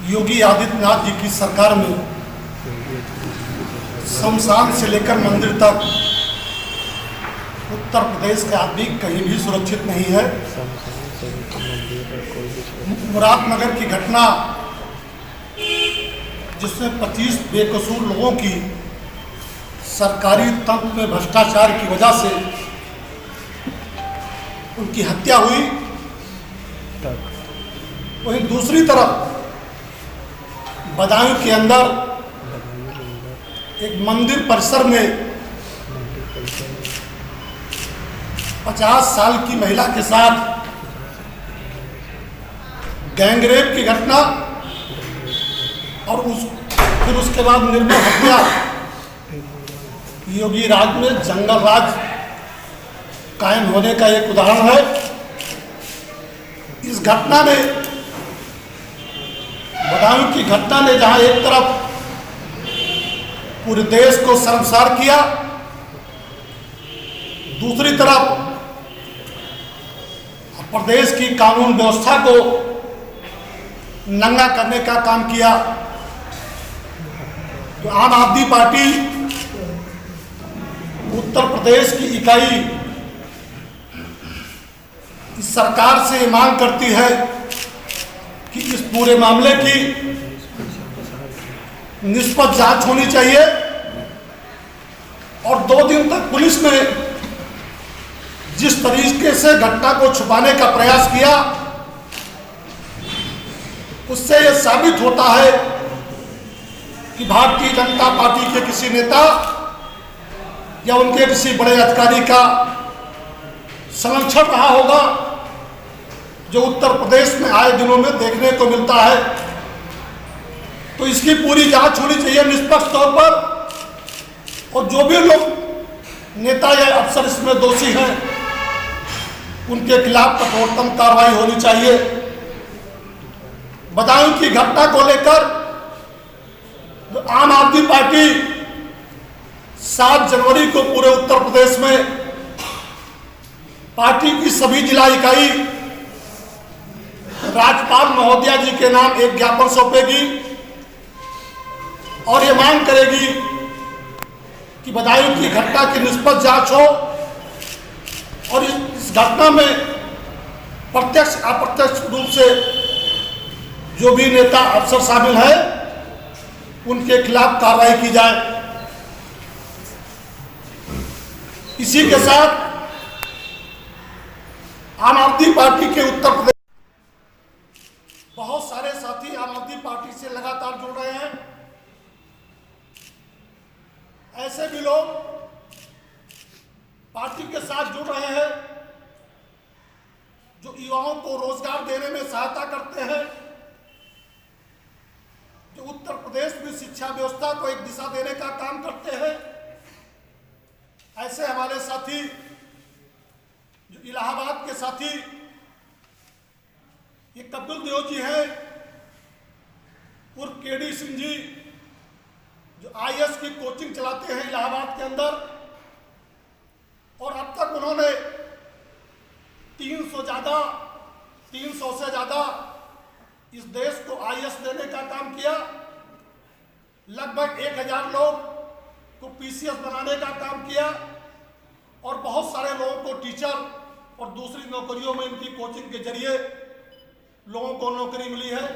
योगी आदित्यनाथ जी की सरकार में शमशान से लेकर मंदिर तक उत्तर प्रदेश का आदमी कहीं भी सुरक्षित नहीं है। मुरादनगर की घटना जिसमें 25 बेकसूर लोगों की सरकारी तंत्र में भ्रष्टाचार की वजह से उनकी हत्या हुई, वहीं दूसरी तरफ बदायूं के अंदर एक मंदिर परिसर में 50 साल की महिला के साथ गैंगरेप की घटना और फिर उसके बाद निर्मम हत्या। योगी राज में जंगल राज कायम होने का एक उदाहरण है। इस घटना ने, बदायूं की घटना ने जहां एक तरफ पूरे देश को शर्मसार किया, दूसरी तरफ प्रदेश की कानून व्यवस्था को नंगा करने का काम किया। तो आम आदमी पार्टी उत्तर प्रदेश की इकाई इस सरकार से मांग करती है कि इस पूरे मामले की निष्पक्ष जांच होनी चाहिए और 2 दिन तक पुलिस ने जिस तरीके से घटना को छुपाने का प्रयास किया, उससे यह साबित होता है कि भारतीय जनता पार्टी के किसी नेता या उनके किसी बड़े अधिकारी का संरक्षण रहा होगा, जो उत्तर प्रदेश में आए दिनों में देखने को मिलता है। तो इसकी पूरी जांच होनी चाहिए निष्पक्ष तौर पर, और जो भी लोग नेता या अफसर इसमें दोषी हैं उनके खिलाफ कठोरतम कार्रवाई होनी चाहिए। बदायूं की घटना को लेकर आम आदमी पार्टी 7 जनवरी को पूरे उत्तर प्रदेश में पार्टी की सभी जिला इकाई राज्यपाल महोदया जी के नाम एक ज्ञापन सौंपेगी और ये मांग करेगी कि बदायूं की घटना की निष्पक्ष जांच हो और इस घटना में प्रत्यक्ष अप्रत्यक्ष रूप से जो भी नेता अफसर शामिल है उनके खिलाफ कार्रवाई की जाए। इसी के साथ आम आदमी पार्टी के उत्तर प्रदेश बहुत सारे साथी आम आदमी पार्टी से लगातार जुड़ रहे हैं। ऐसे भी लोग पार्टी के साथ जुड़ रहे हैं जो युवाओं को रोजगार देने में सहायता करते हैं, जो उत्तर प्रदेश में शिक्षा व्यवस्था को एक दिशा देने का काम करते हैं। ऐसे हमारे साथी जो इलाहाबाद के साथी ये कपिल देव जी हैं, उर्फ केडी सिंह जी, जो आईएएस की कोचिंग चलाते हैं इलाहाबाद के अंदर, और अब तक उन्होंने 300 से ज्यादा इस देश को आईएएस देने का काम किया। लगभग 1000 लोग को पीसीएस बनाने का काम किया और बहुत सारे लोगों को टीचर और दूसरी नौकरियों में इनकी कोचिंग के जरिए लोगों को नौकरी मिली है।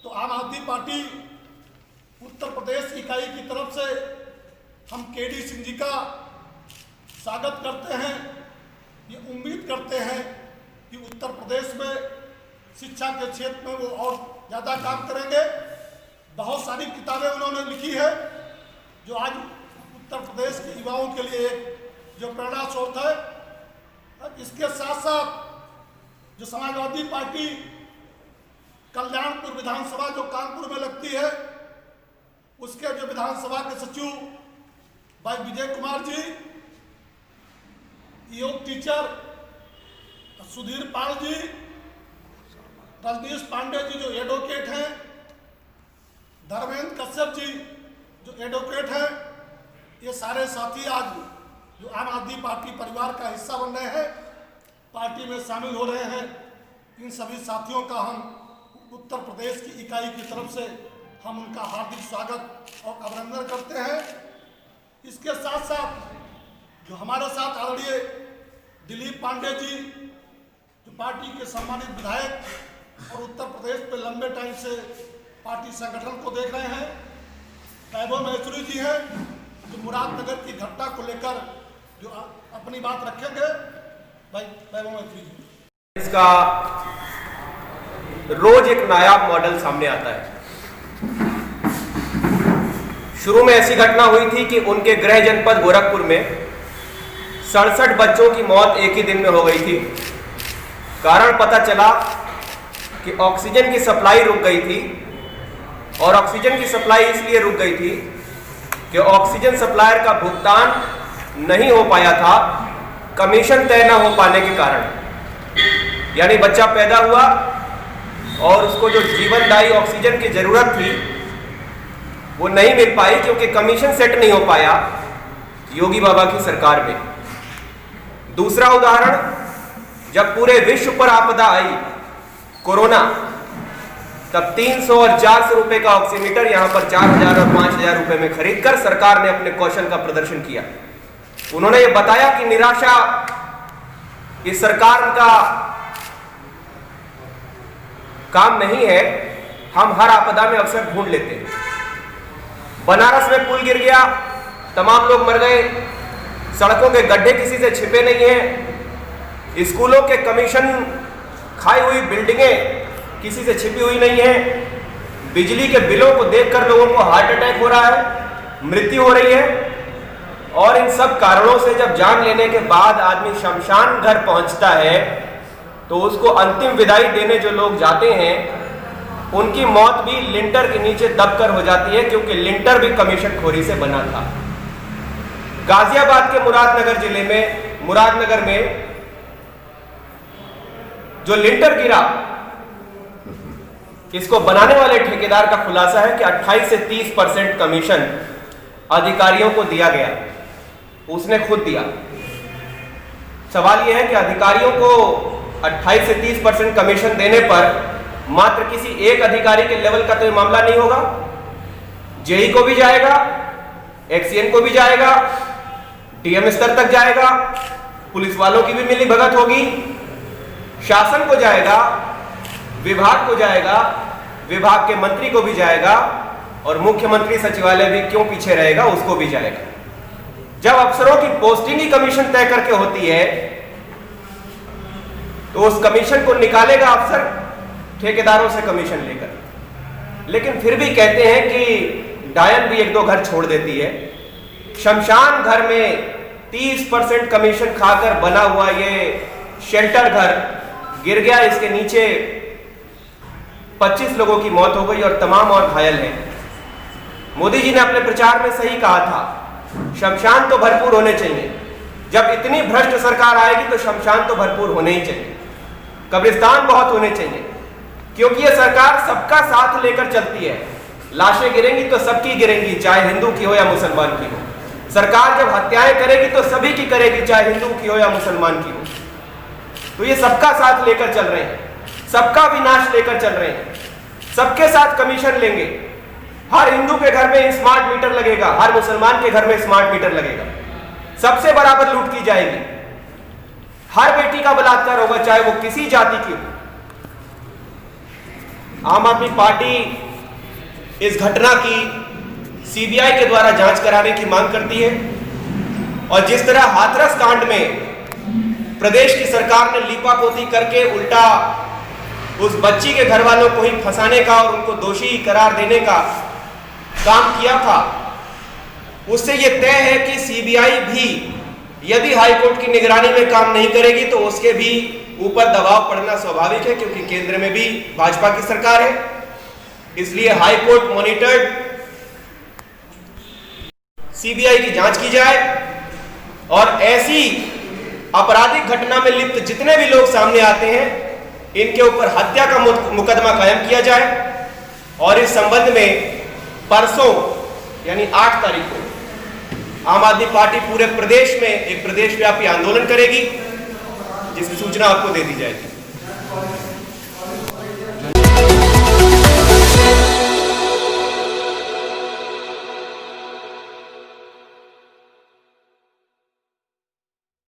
तो आम आदमी पार्टी उत्तर प्रदेश इकाई की तरफ से हम केडी सिंह जी का स्वागत करते हैं। ये उम्मीद करते हैं कि उत्तर प्रदेश में शिक्षा के क्षेत्र में वो और ज़्यादा काम करेंगे। बहुत सारी किताबें उन्होंने लिखी है जो आज उत्तर प्रदेश के युवाओं के लिए जो प्रेरणा स्रोत है। इसके साथ साथ जो समाजवादी पार्टी कल्याणपुर विधानसभा जो कानपुर में लगती है, उसके जो विधानसभा के सचिव भाई विजय कुमार जी, योग टीचर सुधीर पाल जी, रजनीश पांडे जी जो एडवोकेट हैं, धर्मेंद्र कश्यप जी जो एडवोकेट हैं, ये सारे साथी आज जो आम आदमी पार्टी परिवार का हिस्सा बन रहे हैं, पार्टी में शामिल हो रहे हैं। इन सभी साथियों का हम उत्तर प्रदेश की इकाई की तरफ से हम उनका हार्दिक स्वागत और अभिनंदन करते हैं। इसके साथ साथ जो हमारे साथ आदरणीय दिलीप पांडे जी, जो पार्टी के सम्मानित विधायक और उत्तर प्रदेश पे लंबे टाइम से पार्टी संगठन को देख रहे हैं, वैभव महसूरी जी हैं, जो मुरादनगर की घटना को लेकर जो अपनी बात रखेंगे। भाई वैभव महसूरी जी। इसका रोज एक नायाब मॉडल सामने आता है। शुरू में ऐसी घटना हुई थी कि उनके गृह जनपद गोरखपुर में 67 बच्चों की मौत एक ही दिन में हो गई थी। कारण पता चला कि ऑक्सीजन की सप्लाई रुक गई थी, और ऑक्सीजन की सप्लाई इसलिए रुक गई थी कि ऑक्सीजन सप्लायर का भुगतान नहीं हो पाया था, कमीशन तय न हो पाने के कारण। यानी बच्चा पैदा हुआ और उसको जो जीवनदायी ऑक्सीजन की जरूरत थी वो नहीं मिल पाई, क्योंकि कमीशन सेट नहीं हो पाया योगी बाबा की सरकार में। दूसरा उदाहरण, जब पूरे विश्व पर आपदा आई कोरोना, तब 300 और 400 रुपए का ऑक्सीमीटर यहां पर 4000 और 5000 रुपए में खरीदकर सरकार ने अपने कौशल का प्रदर्शन किया। उन्होंने ये बताया कि निराशा इस सरकार का काम नहीं है, हम हर आपदा में अवसर ढूंढ लेते हैं। बनारस में पुल गिर गया, तमाम लोग मर गए, सड़कों के गड्ढे किसी से छिपे नहीं हैं, स्कूलों के कमीशन खाई हुई बिल्डिंगें किसी से छिपी हुई नहीं है, बिजली के बिलों को देखकर लोगों को हार्ट अटैक हो रहा है, मृत्यु हो रही है। और इन सब कारणों से जब जान लेने के बाद आदमी शमशान घर पहुंचता है तो उसको अंतिम विदाई देने जो लोग जाते हैं उनकी मौत भी लिंटर के नीचे दबकर हो जाती है, क्योंकि लिंटर भी कमीशन खोरी से बना था। गाजियाबाद के मुरादनगर जिले में, मुरादनगर में जो लिंटर गिरा, इसको बनाने वाले ठेकेदार का खुलासा है कि 28 से 30% कमीशन अधिकारियों को दिया गया, उसने खुद दिया। सवाल यह है कि अधिकारियों को 28 से 30% कमीशन देने पर मात्र किसी एक अधिकारी के लेवल का तो ये मामला नहीं होगा, जेई को भी जाएगा, एक्सीएन को भी जाएगा, डीएम स्तर तक जाएगा, पुलिस वालों की भी मिली भगत होगी, शासन को जाएगा, विभाग को जाएगा, विभाग के मंत्री को भी जाएगा, और मुख्यमंत्री सचिवालय भी क्यों पीछे रहेगा, उसको भी जाएगा। जब अफसरों की पोस्टिंग ही कमीशन तय करके होती है तो उस कमीशन को निकालेगा अफसर ठेकेदारों से कमीशन लेकर। लेकिन फिर भी कहते हैं कि डायन भी एक दो घर छोड़ देती है। शमशान घर में 30% कमीशन खाकर बना हुआ ये शेल्टर घर गिर गया, इसके नीचे 25 लोगों की मौत हो गई और तमाम और घायल हैं। मोदी जी ने अपने प्रचार में सही कहा था, शमशान तो भरपूर होने चाहिए। जब इतनी भ्रष्ट सरकार आएगी तो शमशान तो भरपूर होने ही चाहिए, कब्रिस्तान बहुत होने चाहिए, क्योंकि ये सरकार सबका साथ लेकर चलती है। लाशें गिरेंगी तो सबकी गिरेंगी, चाहे हिंदू की हो या मुसलमान की हो। सरकार जब हत्याएं करेगी तो सभी की करेगी, चाहे हिंदू की हो या मुसलमान की हो। तो ये सबका साथ लेकर चल रहे हैं, सबका विनाश लेकर चल रहे हैं, सबके साथ कमीशन लेंगे। हर हिंदू के घर में स्मार्ट मीटर लगेगा, हर मुसलमान के घर में स्मार्ट मीटर लगेगा, सबसे बराबर लूट की जाएगी, हर बेटी का बलात्कार होगा, चाहे वो किसी जाति की हो। आम आदमी पार्टी इस घटना की सीबीआई के द्वारा जांच कराने की मांग करती है, और जिस तरह हाथरस कांड में प्रदेश की सरकार ने लीपापोती करके उल्टा उस बच्ची के घर वालों को ही फंसाने का और उनको दोषी करार देने का काम किया था, उससे यह तय है कि सीबीआई भी यदि हाईकोर्ट की निगरानी में काम नहीं करेगी तो उसके भी ऊपर दबाव पड़ना स्वाभाविक है, क्योंकि केंद्र में भी भाजपा की सरकार है। इसलिए हाईकोर्ट मॉनिटर्ड सीबीआई की जांच की जाए और ऐसी आपराधिक घटना में लिप्त जितने भी लोग सामने आते हैं इनके ऊपर हत्या का मुकदमा कायम किया जाए। और इस संबंध में परसों यानी 8 तारीख को आम आदमी पार्टी पूरे प्रदेश में एक प्रदेशव्यापी आंदोलन करेगी, जिसकी सूचना आपको दे दी जाएगी।